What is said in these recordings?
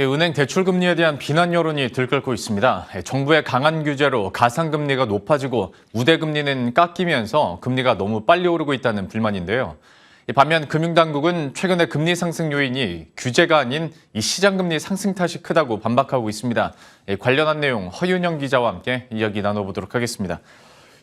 은행 대출금리에 대한 비난 여론이 들끓고 있습니다. 정부의 강한 규제로 가상금리가 높아지고 우대금리는 깎이면서 금리가 너무 빨리 오르고 있다는 불만인데요. 반면 금융당국은 최근에 금리 상승 요인이 규제가 아닌 이 시장금리 상승 탓이 크다고 반박하고 있습니다. 관련한 내용 허윤영 기자와 함께 이야기 나눠보도록 하겠습니다.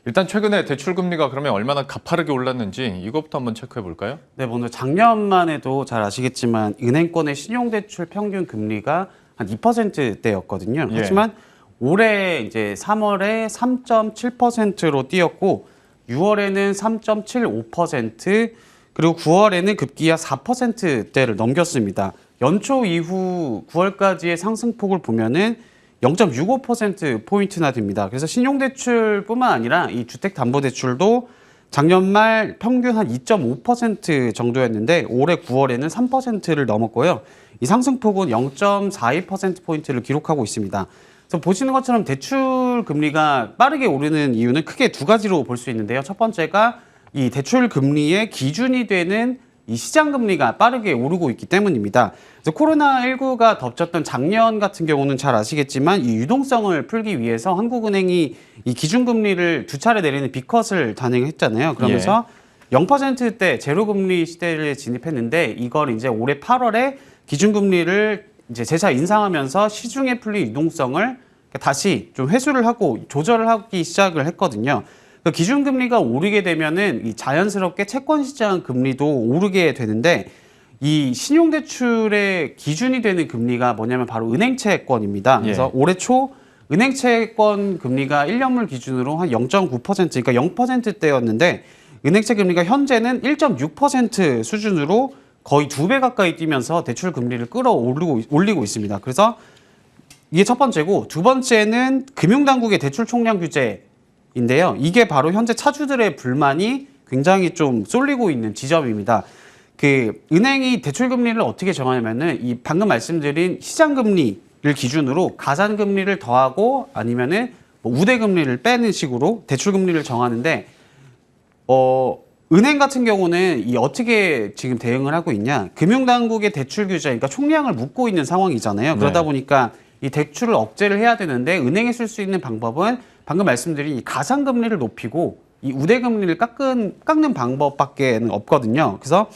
일단 최근에 대출금리가 그러면 얼마나 가파르게 올랐는지 이것부터 한번 체크해 볼까요? 네, 먼저 작년만 해도 잘 아시겠지만 은행권의 신용대출 평균 금리가 한 2%대였거든요. 예. 하지만 올해 이제 3월에 3.7%로 뛰었고 6월에는 3.75% 그리고 9월에는 급기야 4%대를 넘겼습니다. 연초 이후 9월까지의 상승폭을 보면은 0.65%포인트나 됩니다. 그래서 신용대출뿐만 아니라 이 주택담보대출도 작년 말 평균 한 2.5% 정도였는데 올해 9월에는 3%를 넘었고요. 이 상승폭은 0.42%포인트를 기록하고 있습니다. 그래서 보시는 것처럼 대출 금리가 빠르게 오르는 이유는 크게 두 가지로 볼 수 있는데요. 첫 번째가 이 대출 금리의 기준이 되는 이 시장 금리가 빠르게 오르고 있기 때문입니다. 그래서 코로나19가 덮쳤던 작년 같은 경우는 잘 아시겠지만 이 유동성을 풀기 위해서 한국은행이 이 기준금리를 두 차례 내리는 B컷을 단행했잖아요. 그러면서 0%대 제로금리 시대를 진입했는데 이걸 이제 올해 8월에 기준금리를 이제 재차 인상하면서 시중에 풀린 유동성을 다시 좀 회수를 하고 조절을 하기 시작을 했거든요. 그 기준금리가 오르게 되면은 이 자연스럽게 채권시장 금리도 오르게 되는데 이 신용대출의 기준이 되는 금리가 뭐냐면 바로 은행채권입니다. 그래서 올해 초 은행채권 금리가 1년물 기준으로 한 0.9% 그러니까 0%대였는데 은행채 금리가 현재는 1.6% 수준으로 거의 2배 가까이 뛰면서 대출 금리를 올리고 있습니다. 그래서 이게 첫 번째고 두 번째는 금융당국의 대출 총량 규제 인데요. 이게 바로 현재 차주들의 불만이 굉장히 좀 쏠리고 있는 지점입니다. 그 은행이 대출 금리를 어떻게 정하냐면은 이 방금 말씀드린 시장 금리를 기준으로 가산 금리를 더하고 아니면은 뭐 우대 금리를 빼는 식으로 대출 금리를 정하는데 은행 같은 경우는 이 어떻게 지금 대응을 하고 있냐? 금융당국의 대출 규제, 그러니까 총량을 묶고 있는 상황이잖아요. 그러다 보니까 이 대출을 억제를 해야 되는데 은행이 쓸 수 있는 방법은 방금 말씀드린 이 가상금리를 높이고 이 우대금리를 깎는 방법밖에 없거든요. 그래서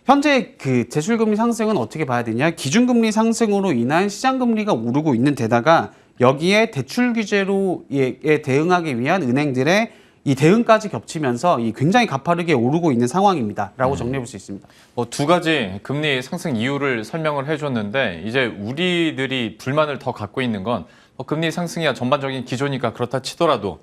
현재 그 대출금리 상승은 어떻게 봐야 되냐? 기준금리 상승으로 인한 시장금리가 오르고 있는 데다가 여기에 대출 규제로에 대응하기 위한 은행들의 이 대응까지 겹치면서 이 굉장히 가파르게 오르고 있는 상황입니다. 라고 정리해 볼 수 있습니다. 두 가지 금리 상승 이유를 설명을 해줬는데 이제 우리들이 불만을 더 갖고 있는 건 금리 상승이야 전반적인 기조니까 그렇다 치더라도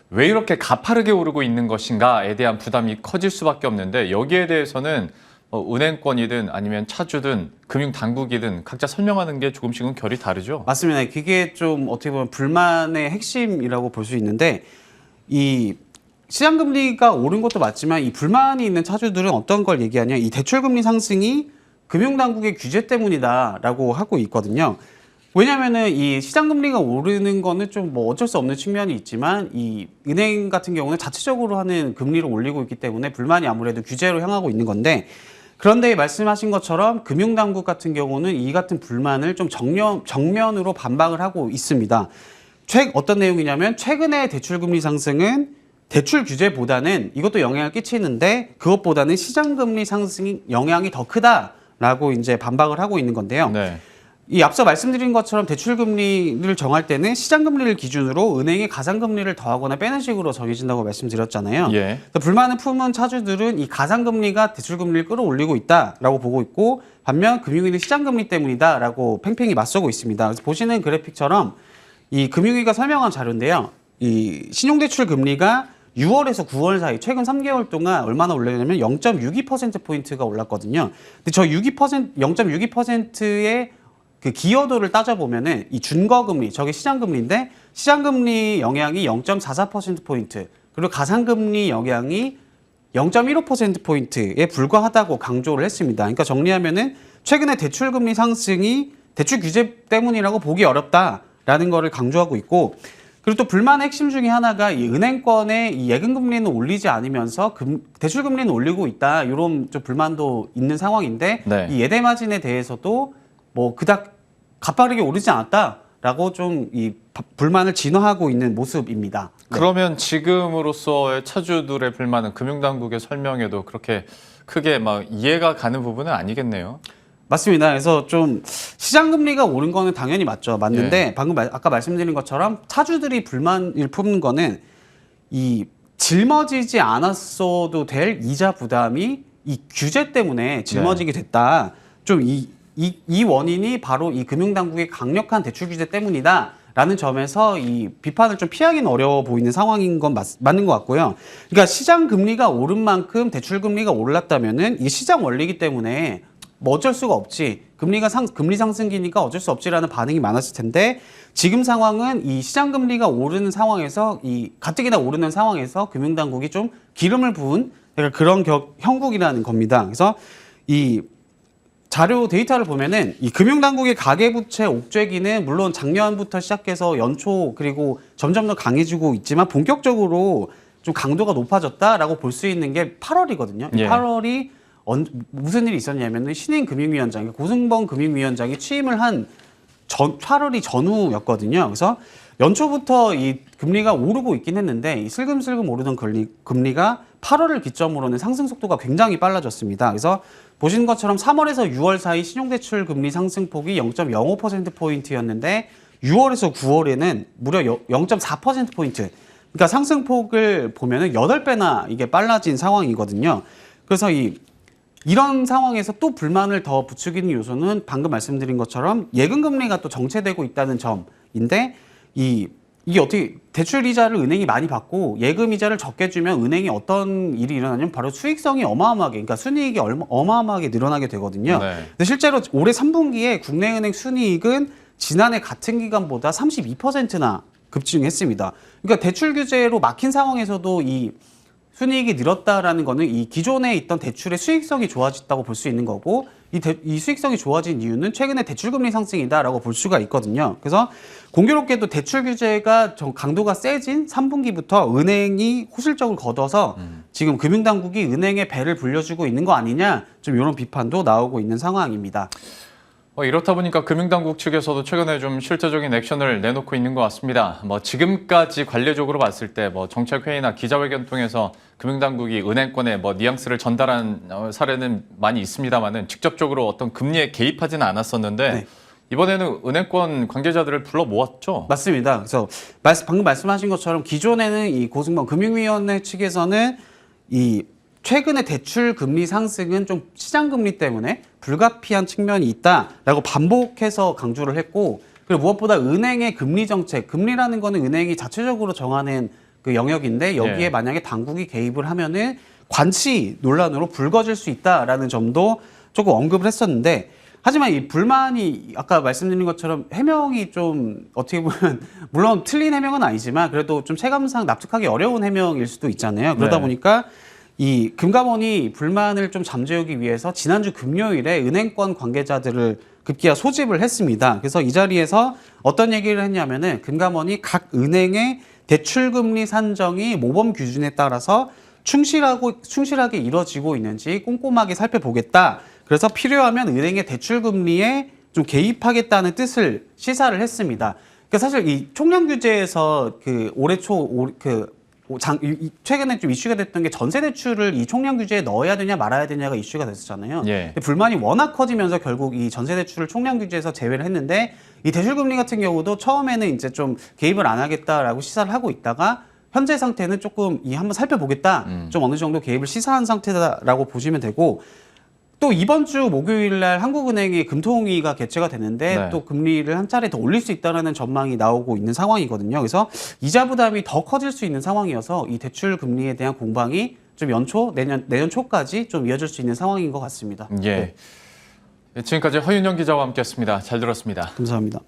왜 이렇게 가파르게 오르고 있는 것인가에 대한 부담이 커질 수밖에 없는데 여기에 대해서는 은행권이든 아니면 차주든 금융당국이든 각자 설명하는 게 조금씩은 결이 다르죠? 맞습니다. 그게 좀 어떻게 보면 불만의 핵심이라고 볼 수 있는데 이 시장금리가 오른 것도 맞지만 이 불만이 있는 차주들은 어떤 걸 얘기하냐 이 대출금리 상승이 금융당국의 규제 때문이다라고 하고 있거든요. 왜냐면은 이 시장금리가 오르는 거는 좀 뭐 어쩔 수 없는 측면이 있지만 이 은행 같은 경우는 자체적으로 하는 금리를 올리고 있기 때문에 불만이 아무래도 규제로 향하고 있는 건데 그런데 말씀하신 것처럼 금융당국 같은 경우는 이 같은 불만을 좀 정면으로 반박을 하고 있습니다. 어떤 내용이냐면 최근에 대출금리 상승은 대출 규제보다는 이것도 영향을 끼치는데 그것보다는 시장금리 상승 영향이 더 크다라고 이제 반박을 하고 있는 건데요. 이 앞서 말씀드린 것처럼 대출금리를 정할 때는 시장금리를 기준으로 은행이 가상금리를 더하거나 빼는 식으로 정해진다고 말씀드렸잖아요. 불만을 품은 차주들은 이 가상금리가 대출금리를 끌어올리고 있다라고 보고 있고 반면 금융위는 시장금리 때문이다라고 팽팽히 맞서고 있습니다. 그래서 보시는 그래픽처럼 이 금융위가 설명한 자료인데요. 이 신용대출 금리가 6월에서 9월 사이 최근 3개월 동안 얼마나 올랐냐면 0.62%포인트가 올랐거든요. 근데 저 0.62%의 그 기여도를 따져보면은 이 준거금리, 저게 시장금리인데 시장금리 영향이 0.44%포인트 그리고 가상금리 영향이 0.15%포인트에 불과하다고 강조를 했습니다. 그러니까 정리하면은 최근에 대출금리 상승이 대출 규제 때문이라고 보기 어렵다라는 거를 강조하고 있고 그리고 또 불만의 핵심 중에 하나가 이 은행권의 이 예금금리는 올리지 않으면서 대출금리는 올리고 있다 이런 좀 불만도 있는 상황인데 이 예대마진에 대해서도 뭐 그닥 가파르게 오르지 않았다라고 좀 이 불만을 진화하고 있는 모습입니다. 네. 그러면 지금으로서의 차주들의 불만은 금융당국의 설명에도 그렇게 크게 막 이해가 가는 부분은 아니겠네요. 맞습니다. 그래서 좀 시장 금리가 오른 거는 당연히 맞는데 예. 방금 아까 말씀드린 것처럼 차주들이 불만을 품는 거는 이 짊어지지 않았어도 될 이자 부담이 이 규제 때문에 짊어지게 됐다. 좀 이 원인이 바로 이 금융당국의 강력한 대출 규제 때문이다라는 점에서 이 비판을 좀 피하기는 어려워 보이는 상황인 건 맞는 것 같고요. 그러니까 시장 금리가 오른 만큼 대출 금리가 올랐다면은 이게 시장 원리이기 때문에 뭐 어쩔 수가 없지. 금리 상승기니까 어쩔 수 없지라는 반응이 많았을 텐데 지금 상황은 이 시장 금리가 오르는 상황에서 이 가뜩이나 오르는 상황에서 금융당국이 좀 기름을 부은 그런 형국이라는 겁니다. 그래서 이 자료 데이터를 보면은 이 금융당국의 가계부채 옥죄기는 물론 작년부터 시작해서 연초 그리고 점점 더 강해지고 있지만 본격적으로 좀 강도가 높아졌다라고 볼 수 있는 게 8월이거든요. 예. 8월이 무슨 일이 있었냐면은 신임 금융위원장, 고승범 금융위원장이 취임을 한 8월이 전후였거든요. 그래서 연초부터 이 금리가 오르고 있긴 했는데 이 슬금슬금 오르던 금리가 8월을 기점으로는 상승 속도가 굉장히 빨라졌습니다. 그래서 보신 것처럼 3월에서 6월 사이 신용대출 금리 상승폭이 0.05%포인트였는데 6월에서 9월에는 무려 0.4%포인트. 그러니까 상승폭을 보면은 8배나 이게 빨라진 상황이거든요. 그래서 이런 상황에서 또 불만을 더 부추기는 요소는 방금 말씀드린 것처럼 예금 금리가 또 정체되고 있다는 점인데 이게 어떻게 대출 이자를 은행이 많이 받고 예금 이자를 적게 주면 은행이 어떤 일이 일어나냐면 바로 수익성이 어마어마하게 그러니까 순이익이 어마어마하게 늘어나게 되거든요. 네. 근데 실제로 올해 3분기에 국내은행 순이익은 지난해 같은 기간보다 32%나 급증했습니다. 그러니까 대출 규제로 막힌 상황에서도 이 순이익이 늘었다라는 거는 이 기존에 있던 대출의 수익성이 좋아졌다고 볼 수 있는 거고 이 수익성이 좋아진 이유는 최근에 대출금리 상승이다라고 볼 수가 있거든요. 그래서 공교롭게도 대출 규제가 강도가 세진 3분기부터 은행이 호실적을 거둬서 지금 금융당국이 은행의 배를 불려주고 있는 거 아니냐 좀 이런 비판도 나오고 있는 상황입니다. 이렇다 보니까 금융당국 측에서도 최근에 좀 실질적인 액션을 내놓고 있는 것 같습니다. 지금까지 관례적으로 봤을 때 정책회의나 기자회견 통해서 금융당국이 은행권에 뉘앙스를 전달한 사례는 많이 있습니다만은 직접적으로 어떤 금리에 개입하지는 않았었는데 네. 이번에는 은행권 관계자들을 불러 모았죠. 맞습니다. 그래서 방금 말씀하신 것처럼 기존에는 이 고승범 금융위원회 측에서는 이 최근의 대출 금리 상승은 좀 시장 금리 때문에 불가피한 측면이 있다라고 반복해서 강조를 했고 그리고 무엇보다 은행의 금리 정책, 금리라는 거는 은행이 자체적으로 정하는 그 영역인데 여기에 예. 만약에 당국이 개입을 하면은 관치 논란으로 불거질 수 있다라는 점도 조금 언급을 했었는데 하지만 이 불만이 아까 말씀드린 것처럼 해명이 좀 어떻게 보면 물론 틀린 해명은 아니지만 그래도 좀 체감상 납득하기 어려운 해명일 수도 있잖아요. 그러다 네. 보니까 이 금감원이 불만을 좀 잠재우기 위해서 지난주 금요일에 은행권 관계자들을 급기야 소집을 했습니다. 그래서 이 자리에서 어떤 얘기를 했냐면은 금감원이 각 은행의 대출금리 산정이 모범 기준에 따라서 충실하게 이루어지고 있는지 꼼꼼하게 살펴보겠다. 그래서 필요하면 은행의 대출금리에 좀 개입하겠다는 뜻을 시사를 했습니다. 그러니까 사실 이 총량 규제에서 그 올해 최근에 좀 이슈가 됐던 게 전세 대출을 이 총량 규제에 넣어야 되냐 말아야 되냐가 이슈가 됐었잖아요. 예. 근데 불만이 워낙 커지면서 결국 이 전세 대출을 총량 규제에서 제외를 했는데 이 대출 금리 같은 경우도 처음에는 이제 좀 개입을 안 하겠다라고 시사를 하고 있다가 현재 상태는 조금 한번 살펴보겠다. 좀 어느 정도 개입을 시사한 상태다라고 보시면 되고 또 이번 주 목요일 날 한국은행의 금통위가 개최가 되는데 네. 또 금리를 한 차례 더 올릴 수 있다는 전망이 나오고 있는 상황이거든요. 그래서 이자 부담이 더 커질 수 있는 상황이어서 이 대출 금리에 대한 공방이 좀 내년 초까지 좀 이어질 수 있는 상황인 것 같습니다. 예. 네. 지금까지 허윤영 기자와 함께했습니다. 잘 들었습니다. 감사합니다.